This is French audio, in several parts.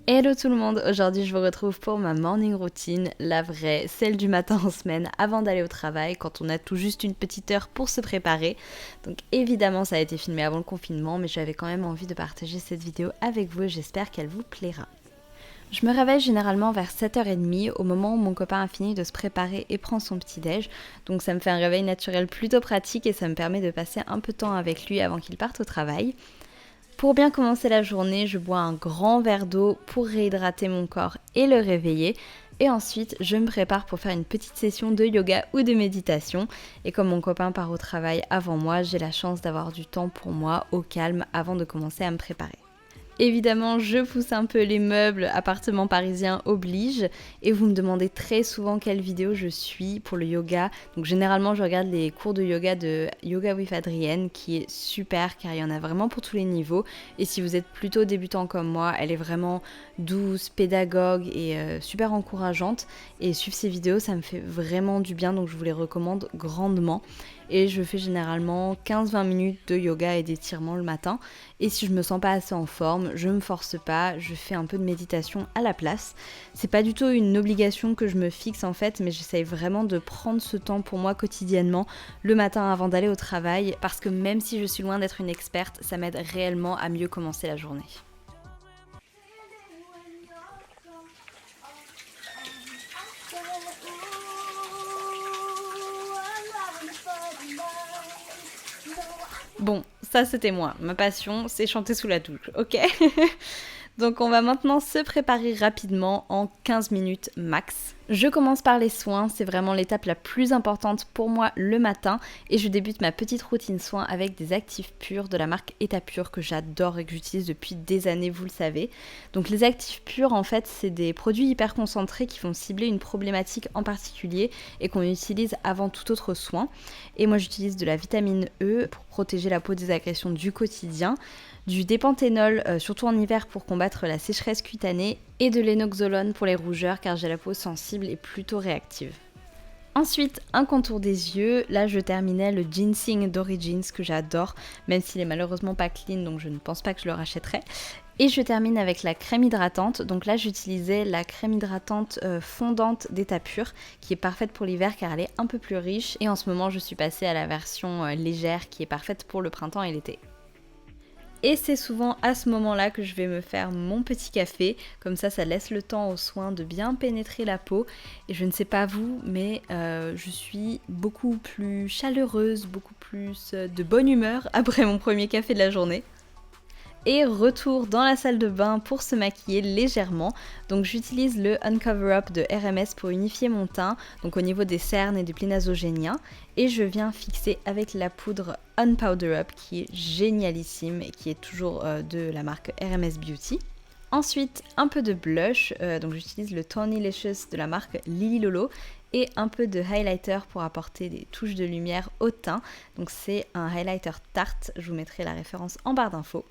Hello tout le monde, aujourd'hui je vous retrouve pour ma morning routine, la vraie, celle du matin en semaine avant d'aller au travail quand on a tout juste une petite heure pour se préparer. Donc évidemment ça a été filmé avant le confinement mais j'avais quand même envie de partager cette vidéo avec vous et j'espère qu'elle vous plaira. Je me réveille généralement vers 7h30 au moment où mon copain a fini de se préparer et prend son petit-déj. Donc ça me fait un réveil naturel plutôt pratique et ça me permet de passer un peu de temps avec lui avant qu'il parte au travail. Pour bien commencer la journée, je bois un grand verre d'eau pour réhydrater mon corps et le réveiller. Et ensuite, je me prépare pour faire une petite session de yoga ou de méditation. Et comme mon copain part au travail avant moi, j'ai la chance d'avoir du temps pour moi au calme avant de commencer à me préparer. Évidemment, je pousse un peu les meubles, appartement parisien oblige, et vous me demandez très souvent quelle vidéo je suis pour le yoga. Donc généralement, je regarde les cours de yoga de Yoga with Adrienne, qui est super car il y en a vraiment pour tous les niveaux. Et si vous êtes plutôt débutant comme moi, elle est vraiment douce, pédagogue et super encourageante. Et suivre ces vidéos, ça me fait vraiment du bien, donc je vous les recommande grandement. Et je fais généralement 15-20 minutes de yoga et d'étirement le matin. Et si je me sens pas assez en forme, je me force pas, je fais un peu de méditation à la place. C'est pas du tout une obligation que je me fixe en fait, mais j'essaye vraiment de prendre ce temps pour moi quotidiennement le matin avant d'aller au travail, parce que même si je suis loin d'être une experte, ça m'aide réellement à mieux commencer la journée. Bon, ça c'était moi. Ma passion, c'est chanter sous la douche, ok? Donc on va maintenant se préparer rapidement en 15 minutes max. Je commence par les soins, c'est vraiment l'étape la plus importante pour moi le matin et je débute ma petite routine soins avec des actifs purs de la marque Etapure que j'adore et que j'utilise depuis des années, vous le savez. Donc les actifs purs en fait c'est des produits hyper concentrés qui vont cibler une problématique en particulier et qu'on utilise avant tout autre soin. Et moi j'utilise de la vitamine E pour protéger la peau des agressions du quotidien, du dépanthénol, surtout en hiver pour combattre la sécheresse cutanée, et de l'énoxolone pour les rougeurs car j'ai la peau sensible et plutôt réactive. Ensuite, un contour des yeux. Là, je terminais le ginseng d'Origins que j'adore, même s'il est malheureusement pas clean, donc je ne pense pas que je le rachèterai. Et je termine avec la crème hydratante. Donc là, j'utilisais la crème hydratante fondante d'Etapure, qui est parfaite pour l'hiver car elle est un peu plus riche. Et en ce moment, je suis passée à la version légère qui est parfaite pour le printemps et l'été. Et c'est souvent à ce moment-là que je vais me faire mon petit café, comme ça laisse le temps aux soins de bien pénétrer la peau. Et je ne sais pas vous, mais je suis beaucoup plus chaleureuse, beaucoup plus de bonne humeur après mon premier café de la journée. Et retour dans la salle de bain pour se maquiller légèrement. Donc j'utilise le Uncover Up de RMS pour unifier mon teint, donc au niveau des cernes et des plis nasogéniens. Et je viens fixer avec la poudre Unpowder Up qui est génialissime et qui est toujours de la marque RMS Beauty. Ensuite, un peu de blush, donc j'utilise le Tony Licious de la marque Lily Lolo et un peu de highlighter pour apporter des touches de lumière au teint. Donc c'est un highlighter Tarte, je vous mettrai la référence en barre d'infos.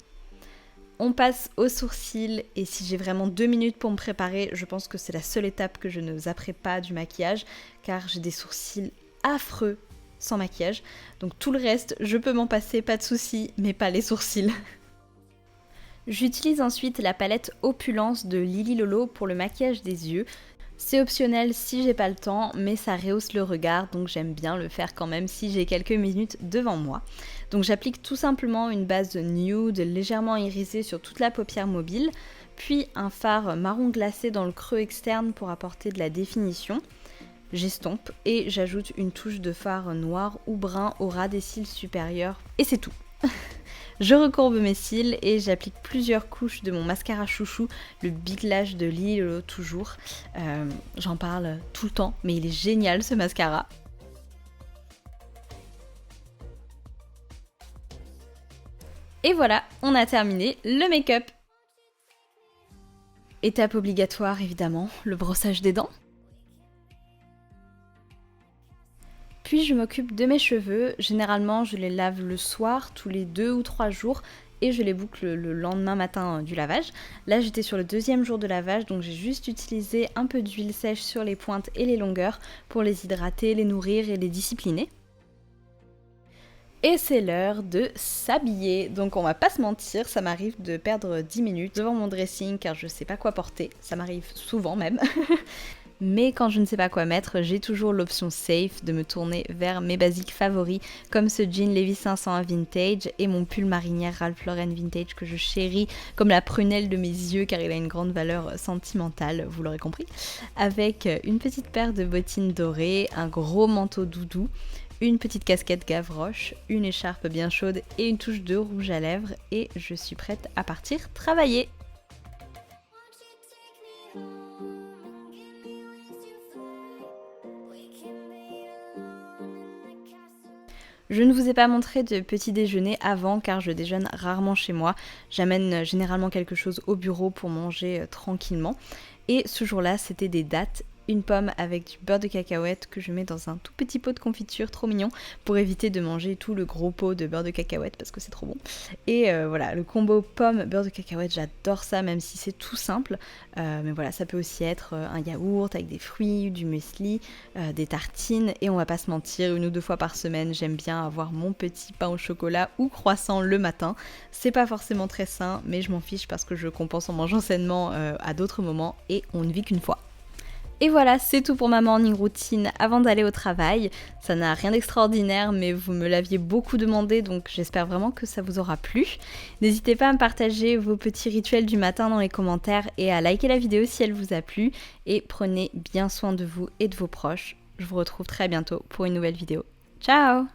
On passe aux sourcils et si j'ai vraiment 2 minutes pour me préparer, je pense que c'est la seule étape que je ne zapperai pas du maquillage car j'ai des sourcils affreux sans maquillage. Donc tout le reste, je peux m'en passer, pas de souci, mais pas les sourcils. J'utilise ensuite la palette Opulence de Lily Lolo pour le maquillage des yeux. C'est optionnel si j'ai pas le temps, mais ça rehausse le regard, donc j'aime bien le faire quand même si j'ai quelques minutes devant moi. Donc j'applique tout simplement une base de nude légèrement irisée sur toute la paupière mobile, puis un fard marron glacé dans le creux externe pour apporter de la définition. J'estompe et j'ajoute une touche de fard noir ou brun au ras des cils supérieurs, et c'est tout. Je recourbe mes cils et j'applique plusieurs couches de mon mascara chouchou, le Big Lash de Lily Lolo toujours. J'en parle tout le temps, mais il est génial ce mascara. Et voilà, on a terminé le make-up. Étape obligatoire évidemment, le brossage des dents. Puis je m'occupe de mes cheveux, généralement je les lave le soir, tous les 2 ou 3 jours, et je les boucle le lendemain matin du lavage. Là j'étais sur le 2e jour de lavage, donc j'ai juste utilisé un peu d'huile sèche sur les pointes et les longueurs pour les hydrater, les nourrir et les discipliner. Et c'est l'heure de s'habiller. Donc on va pas se mentir, ça m'arrive de perdre 10 minutes devant mon dressing car je sais pas quoi porter. Ça m'arrive souvent même. Mais quand je ne sais pas quoi mettre, j'ai toujours l'option safe de me tourner vers mes basiques favoris comme ce jean Levi's 501 vintage et mon pull marinière Ralph Lauren vintage que je chéris comme la prunelle de mes yeux car il a une grande valeur sentimentale, vous l'aurez compris, avec une petite paire de bottines dorées, un gros manteau doudou, une petite casquette Gavroche, une écharpe bien chaude et une touche de rouge à lèvres et je suis prête à partir travailler. Je ne vous ai pas montré de petit déjeuner avant car je déjeune rarement chez moi. J'amène généralement quelque chose au bureau pour manger tranquillement. Et ce jour-là, c'était des dattes, une pomme avec du beurre de cacahuète que je mets dans un tout petit pot de confiture trop mignon pour éviter de manger tout le gros pot de beurre de cacahuète parce que c'est trop bon. Et voilà, le combo pomme beurre de cacahuète, j'adore ça même si c'est tout simple. Mais voilà, ça peut aussi être un yaourt avec des fruits, du muesli, des tartines et on va pas se mentir, 1 ou 2 fois par semaine, j'aime bien avoir mon petit pain au chocolat ou croissant le matin. C'est pas forcément très sain, mais je m'en fiche parce que je compense en mangeant sainement à d'autres moments et on ne vit qu'une fois. Et voilà, c'est tout pour ma morning routine avant d'aller au travail. Ça n'a rien d'extraordinaire, mais vous me l'aviez beaucoup demandé, donc j'espère vraiment que ça vous aura plu. N'hésitez pas à me partager vos petits rituels du matin dans les commentaires et à liker la vidéo si elle vous a plu. Et prenez bien soin de vous et de vos proches. Je vous retrouve très bientôt pour une nouvelle vidéo. Ciao!